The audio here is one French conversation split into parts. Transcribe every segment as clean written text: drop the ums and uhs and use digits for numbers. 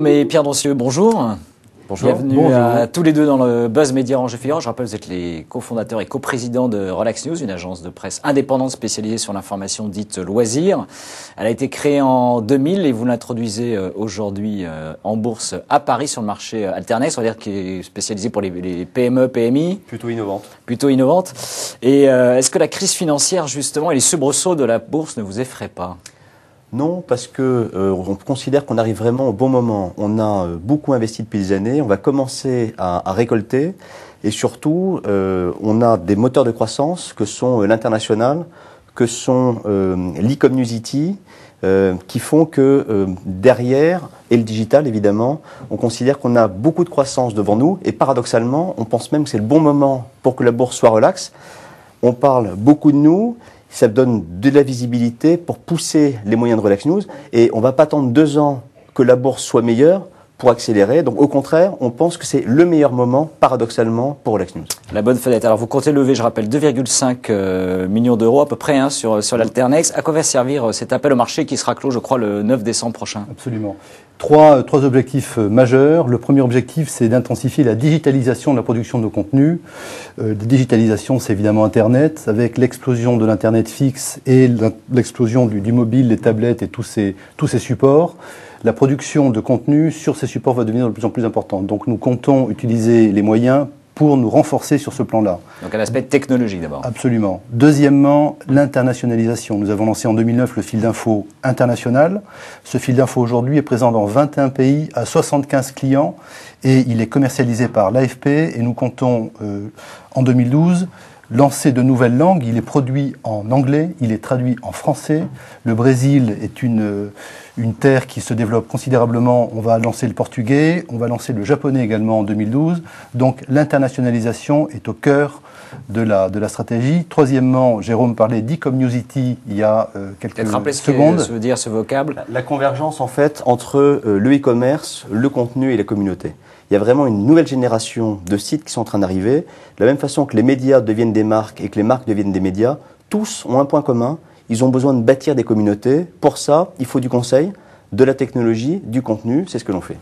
Mais Pierre Drossieux, bonjour. Bonjour. Bienvenue à tous les deux dans le Buzz Média Orange Figaro. Je rappelle, vous êtes les cofondateurs et coprésidents de Relax News, une agence de presse indépendante spécialisée sur l'information dite loisirs. Elle a été créée en 2000 et vous l'introduisez aujourd'hui en bourse à Paris sur le marché Alternex, on va dire qui est spécialisé pour les PME, PMI. Plutôt innovante. Plutôt innovante. Et est-ce que la crise financière, justement, et les soubresauts de la bourse ne vous effraient pas ? Non, parce que on considère qu'on arrive vraiment au bon moment. On a beaucoup investi depuis des années, on va commencer à récolter et surtout on a des moteurs de croissance que sont l'international, que sont l'e-community, qui font que derrière, et le digital évidemment, on considère qu'on a beaucoup de croissance devant nous et paradoxalement, on pense même que c'est le bon moment pour que la bourse soit relaxe. On parle beaucoup de nous. Ça donne de la visibilité pour pousser les moyens de Relax News. Et on ne va pas attendre 2 ans que la bourse soit meilleure pour accélérer. Donc au contraire, on pense que c'est le meilleur moment, paradoxalement, pour Relax News. La bonne fenêtre. Alors vous comptez lever, je rappelle, 2,5 millions d'euros à peu près sur l'Alternex. À quoi va servir cet appel au marché qui sera clos, je crois, le 9 décembre prochain ? Absolument. Trois objectifs majeurs. Le premier objectif, c'est d'intensifier la digitalisation de la production de nos contenus. La digitalisation, c'est évidemment Internet. Avec l'explosion de l'Internet fixe et l'explosion du mobile, les tablettes et tous ces supports, la production de contenu sur ces supports va devenir de plus en plus importante. Donc nous comptons utiliser les moyens pour nous renforcer sur ce plan-là. Donc un aspect technologique d'abord. Absolument. Deuxièmement, l'internationalisation. Nous avons lancé en 2009 le fil d'info international. Ce fil d'info aujourd'hui est présent dans 21 pays à 75 clients et il est commercialisé par l'AFP et nous comptons en 2012 lancer de nouvelles langues. Il est produit en anglais, il est traduit en français. Le Brésil est une terre qui se développe considérablement. On va lancer le portugais, on va lancer le japonais également en 2012. Donc l'internationalisation est au cœur de la stratégie. Troisièmement, Jérôme parlait d'e-community il y a quelques secondes. Ce que veut dire ce vocable. La convergence en fait entre le e-commerce, le contenu et la communauté. Il y a vraiment une nouvelle génération de sites qui sont en train d'arriver. De la même façon que les médias deviennent des marques et que les marques deviennent des médias, tous ont un point commun. Ils ont besoin de bâtir des communautés. Pour ça, il faut du conseil, de la technologie, du contenu. C'est ce que l'on fait.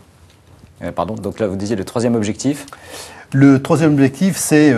Pardon, donc là vous disiez le troisième objectif. Le troisième objectif, c'est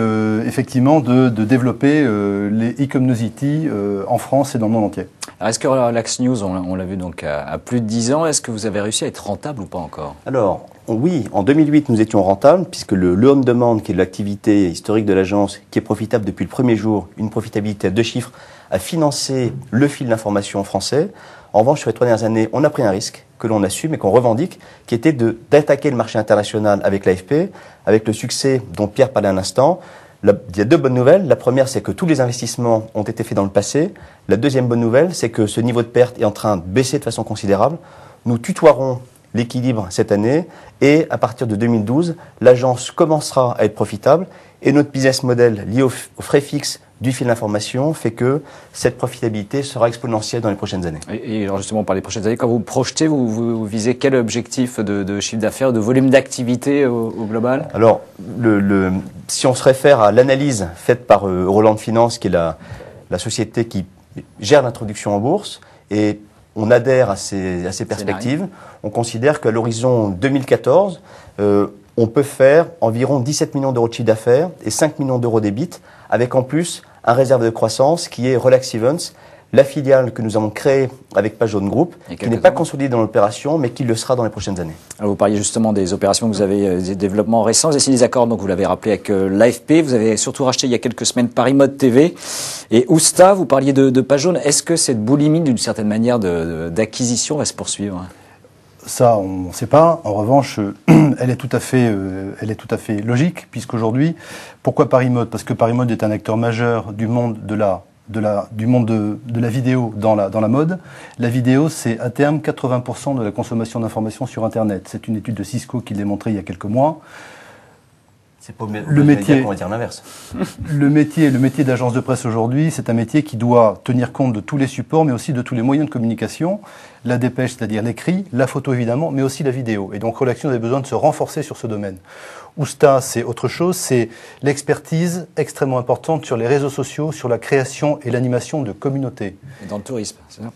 effectivement de développer les e-community en France et dans le monde entier. Alors est-ce que Relax News, on l'a vu donc à plus de 10 ans, est-ce que vous avez réussi à être rentable ou pas encore ? Alors, oui, en 2008, nous étions rentables, puisque le home demand, qui est l'activité historique de l'agence, qui est profitable depuis le premier jour, une profitabilité à 2 chiffres, a financé le fil d'information français. En revanche, sur les 3 dernières années, on a pris un risque que l'on assume et qu'on revendique, qui était d'attaquer le marché international avec l'AFP, avec le succès dont Pierre parlait un instant. Il y a 2 bonnes nouvelles. La première, c'est que tous les investissements ont été faits dans le passé. La deuxième bonne nouvelle, c'est que ce niveau de perte est en train de baisser de façon considérable. Nous tutoierons l'équilibre cette année et à partir de 2012, l'agence commencera à être profitable et notre business model lié aux frais fixes du fil d'information fait que cette profitabilité sera exponentielle dans les prochaines années. Et alors justement, par les prochaines années, quand vous projetez, vous visez quel objectif de chiffre d'affaires, de volume d'activité au global ? Alors, si on se réfère à l'analyse faite par Roland Finance, qui est la société qui gère l'introduction en bourse, et on adhère à ces perspectives, on considère qu'à l'horizon 2014, on peut faire environ 17 millions d'euros de chiffre d'affaires et 5 millions d'euros d'EBIT, avec en plus un réserve de croissance qui est Relax Events, la filiale que nous avons créée avec Page Jaune Group, qui n'est pas consolidée dans l'opération, mais qui le sera dans les prochaines années. Alors vous parliez justement des opérations que vous avez, des développements récents. Vous avez signé des accords, donc vous l'avez rappelé, avec l'AFP. Vous avez surtout racheté il y a quelques semaines Paris Mode TV et Ousta. Vous parliez de Page Jaune. Est-ce que cette boulimie, d'une certaine manière, d'acquisition va se poursuivre ? Ça, on ne sait pas. En revanche, elle est tout à fait logique, puisqu'aujourd'hui, pourquoi Paris Mode ? Parce que Paris Mode est un acteur majeur du monde de la vidéo dans la mode. La vidéo, c'est à terme 80% de la consommation d'informations sur Internet. C'est une étude de Cisco qui l'a montré il y a quelques mois. C'est pas le métier, on va dire l'inverse. le métier d'agence de presse aujourd'hui, c'est un métier qui doit tenir compte de tous les supports, mais aussi de tous les moyens de communication. La dépêche, c'est-à-dire l'écrit, la photo évidemment, mais aussi la vidéo. Et donc Relaxnews avait besoin de se renforcer sur ce domaine. Ousta, c'est autre chose, c'est l'expertise extrêmement importante sur les réseaux sociaux, sur la création et l'animation de communautés. Et dans le tourisme, c'est ça?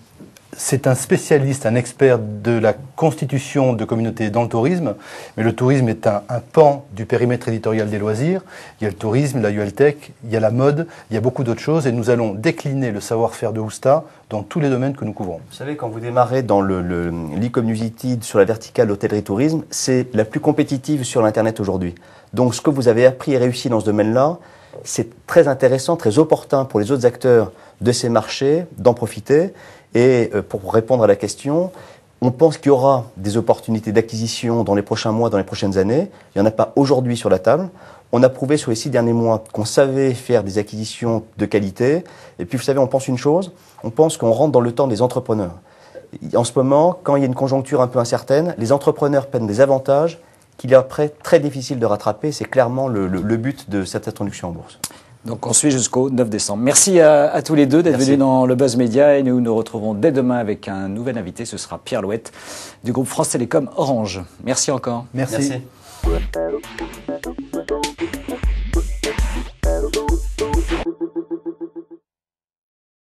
C'est un spécialiste, un expert de la constitution de communautés dans le tourisme, mais le tourisme est un pan du périmètre éditorial des loisirs. Il y a le tourisme, la ULTech, il y a la mode, il y a beaucoup d'autres choses, et nous allons décliner le savoir-faire de Ousta dans tous les domaines que nous couvrons. Vous savez, quand vous démarrez dans l'e-community sur la verticale hôtellerie-tourisme, c'est la plus compétitive sur l'Internet aujourd'hui. Donc ce que vous avez appris et réussi dans ce domaine-là, c'est très intéressant, très opportun pour les autres acteurs de ces marchés d'en profiter. Et pour répondre à la question, on pense qu'il y aura des opportunités d'acquisition dans les prochains mois, dans les prochaines années. Il n'y en a pas aujourd'hui sur la table. On a prouvé sur les 6 derniers mois qu'on savait faire des acquisitions de qualité. Et puis, vous savez, on pense une chose, on pense qu'on rentre dans le temps des entrepreneurs. En ce moment, quand il y a une conjoncture un peu incertaine, les entrepreneurs prennent des avantages qu'il est après très difficile de rattraper. C'est clairement le but de cette introduction en bourse. Donc on suit jusqu'au 9 décembre. Merci à tous les deux d'être venus dans le Buzz Média et nous nous retrouvons dès demain avec un nouvel invité. Ce sera Pierre Louette du groupe France Télécom Orange. Merci encore. Merci. Merci.